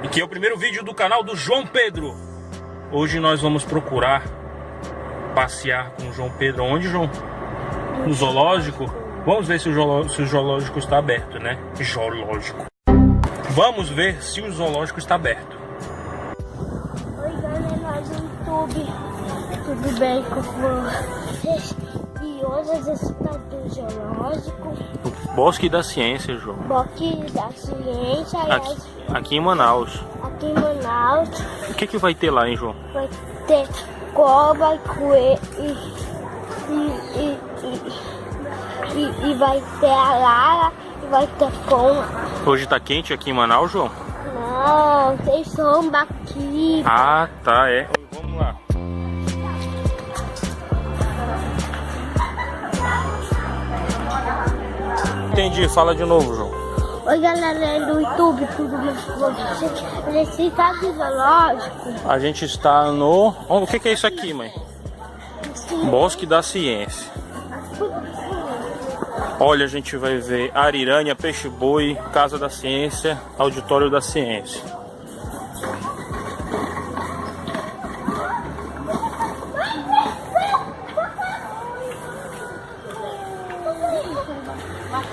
E que é o primeiro vídeo do canal do João Pedro. Hoje nós vamos procurar passear com o João Pedro. Onde, João? No zoológico? Vamos ver se o zoológico está aberto, né? Zoológico. Vamos ver se o zoológico está aberto. Oi, galera do YouTube. Tudo bem com vocês? E hoje a gente está no zoológico. O Bosque da Ciência, João. Bosque da Ciência. Aqui em Manaus. Aqui em Manaus. O que vai ter lá, hein, João? Vai ter cobra, coelho e vai ter arara e vai ter pomba. Hoje tá quente aqui em Manaus, João? Não, tem sombra aqui. Ah, tá, é. Vamos lá. Entendi, fala de novo, João. Oi, galera do YouTube, tudo bem com vocês? Nesse está do zoológico. A gente está no... O que é isso aqui, mãe? Sim. Bosque da Ciência. Olha, a gente vai ver ariranha, peixe-boi, Casa da Ciência, Auditório da Ciência.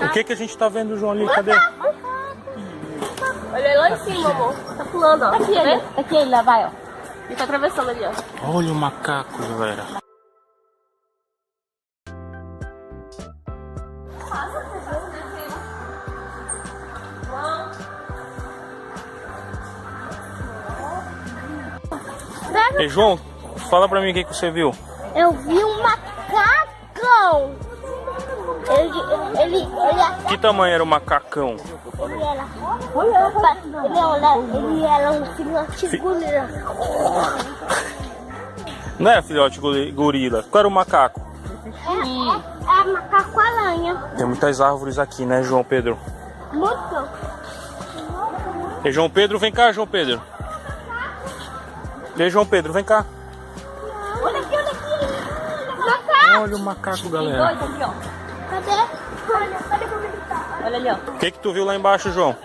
O que a gente tá vendo, João, ali? Cadê? Olha lá em cima, amor. Tá pulando, ó. Aqui ele, aqui ele, lá vai, ó. Ele tá atravessando ali, ó. Olha o macaco, galera. Ei, João, fala pra mim o que você viu. Eu vi um macacão. Ele Que tamanho era o macacão? ele era um filhote gorila. Não é filhote gorila. Qual era o macaco? É macaco-aranha. Tem muitas árvores aqui, né, João Pedro? Muito. Ei, João Pedro, vem cá, João Pedro. Ei, João Pedro, vem cá. Olha aqui, olha aqui. Macaco. Olha o macaco, galera. Dois aqui, ó. Cadê? Cadê como ele tá? Olha ali, ó. O que tu viu lá embaixo, João?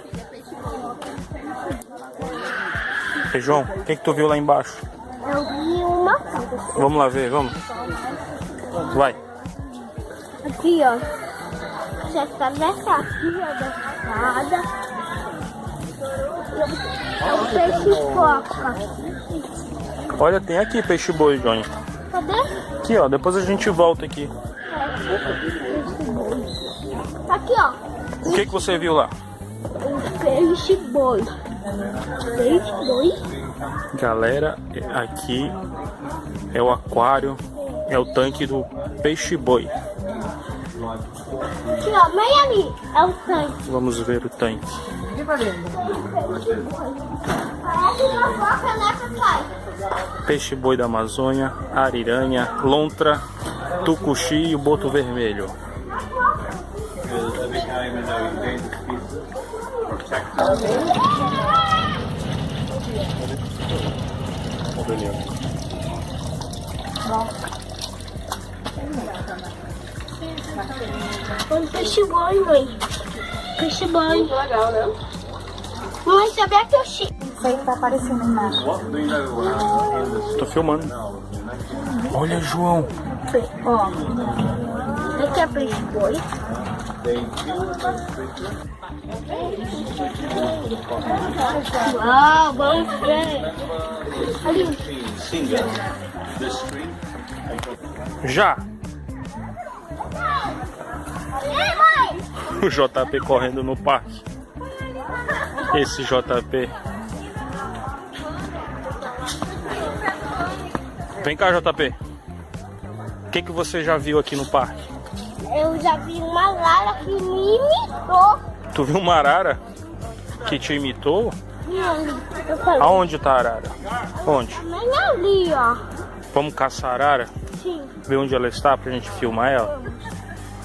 Ei, João, o que tu viu lá embaixo? Eu vi um macaco. Vamos lá ver, vamos. Vai. Aqui, ó. Você atravessa aqui, ó, da escada. É um peixe-foca. Olha, tem aqui peixe-boi, Johnny. Cadê? Aqui, ó. Depois a gente volta aqui. Aqui, ó. O que você viu lá? Um peixe-boi. Peixe-boi? Galera, aqui é o aquário, é o tanque do peixe-boi. Aqui, ó, bem ali. É o tanque. Vamos ver o tanque. Parece uma foca, né, papai? Peixe-boi da Amazônia, ariranha, lontra, tucuxi e o boto vermelho. Um peixe-boi, mãe. Peixe-boi. Legal, né? Mãe, sabia que eu chico? Isso aí tá aparecendo embaixo. Tô filmando. Olha, João. Ó. Aqui é peixe-boi. Uau, vamos ver. Ali. Já! Ei, mãe! O JP correndo no parque. Esse JP. Vem cá, JP. O que você já viu aqui no parque? Eu já vi uma arara que me imitou. Tu viu uma arara que te imitou? Eu falei, Aonde tá a arara? Onde? nem ali, ó. Vamos caçar a arara? Sim. Ver onde ela está pra gente filmar ela?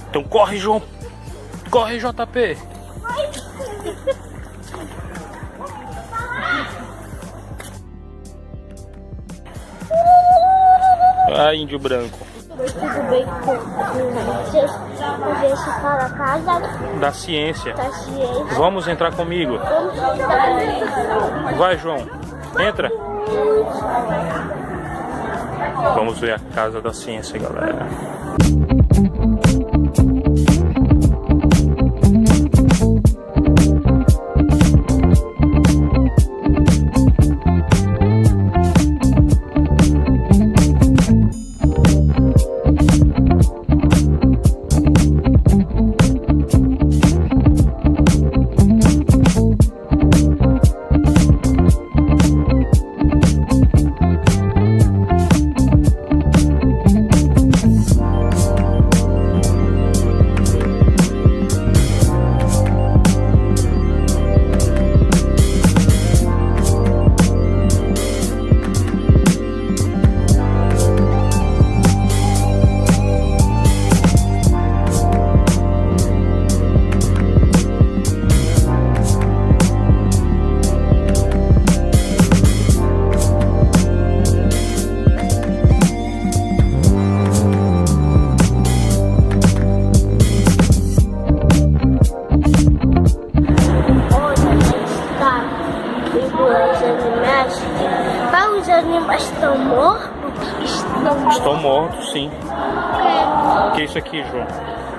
Então corre, João! Corre, JP! Ah, índio branco. Tudo bem com vocês? Hoje esse para a casa Da ciência. da ciência. Vamos entrar comigo. Vamos entrar. Vai, João. Entra. Vamos ver a Casa da Ciência, galera. Os animais estão mortos? Estão mortos, sim. O que é isso aqui, João?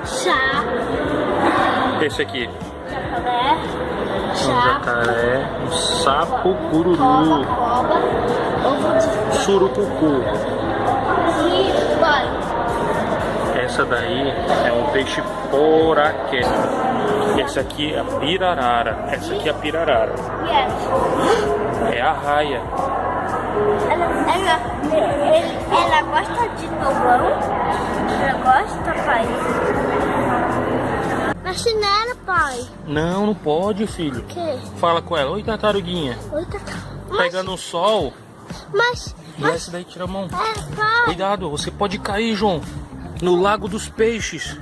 Chá. Esse aqui. Jacaré. Um jacaré, um sapo cururu, Cobra. Ovo de surucucu. e vai. Essa daí é um peixe poraqueta. Esse aqui é a pirarara. Essa aqui é a pirarara. Yes. É a raia. Ela gosta de tobão? Ela gosta, pai? Na chinela, pai. Não, não pode, filho. O quê? Fala com ela. Oi, tartaruguinha. Oi, Tata. Pegando o sol. Mas... E essa daí tira a mão. pai. Cuidado, você pode cair, João. No Lago dos Peixes.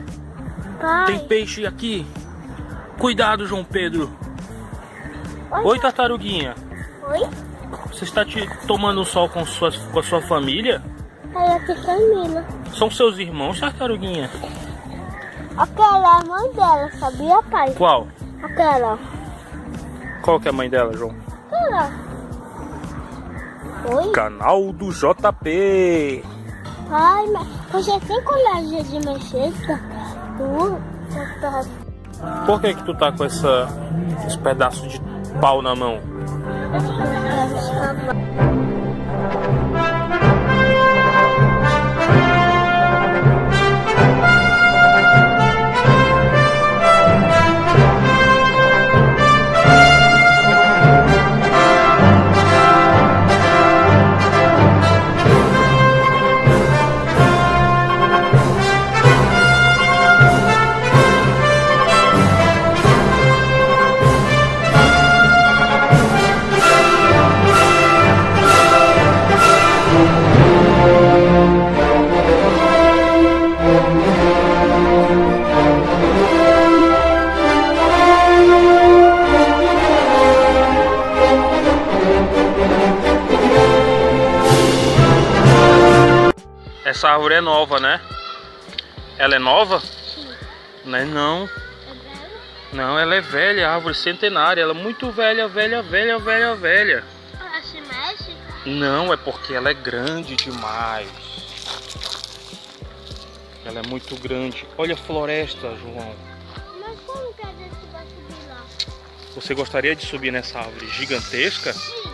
Pai. Tem peixe aqui. Cuidado, João Pedro. Oi, tartaruguinha. Oi? Você está tomando sol com a sua família? Ela aqui, Camila. São seus irmãos, tartaruguinha? Aquela é a mãe dela, sabia, pai? Qual? Aquela. Qual que é a mãe dela, João? Aquela. Oi? Canal do JP. Ai, mas você tem coragem de mexer? Por que tu tá com esse pedaço de pau na mão? Essa árvore é nova, né? Ela é nova? Sim. Não é não. É dela? Não, ela é velha, árvore centenária. Ela é muito velha, velha. Ela se mexe? Não, é porque ela é grande demais. Ela é muito grande. Olha a floresta, João. Mas como que a gente vai subir lá? Você gostaria de subir nessa árvore gigantesca? Sim.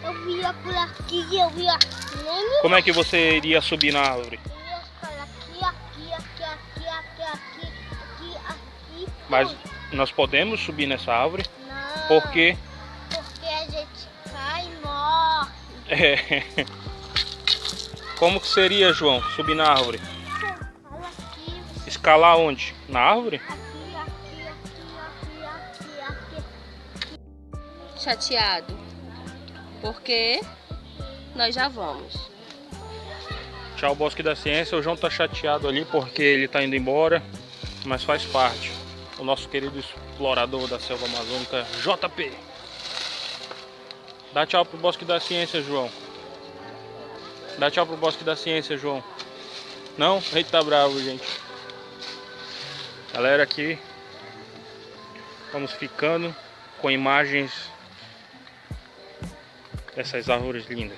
Eu via por aqui, eu via nem. Como é que você iria subir na árvore? Eu ia ficar aqui. Mas nós podemos subir nessa árvore? Não. Por quê? Porque a gente cai e morre. É. Como que seria, João, subir na árvore? Olha aqui. Escalar onde? Na árvore? Aqui. Chateado. Porque nós já vamos. Tchau, Bosque da Ciência. O João tá chateado ali porque ele tá indo embora, mas faz parte. O nosso querido explorador da selva amazônica, JP. Dá tchau pro Bosque da Ciência, João. Dá tchau pro Bosque da Ciência, João. Não? Ele tá bravo, gente. Galera, aqui vamos ficando com imagens Essas árvores lindas.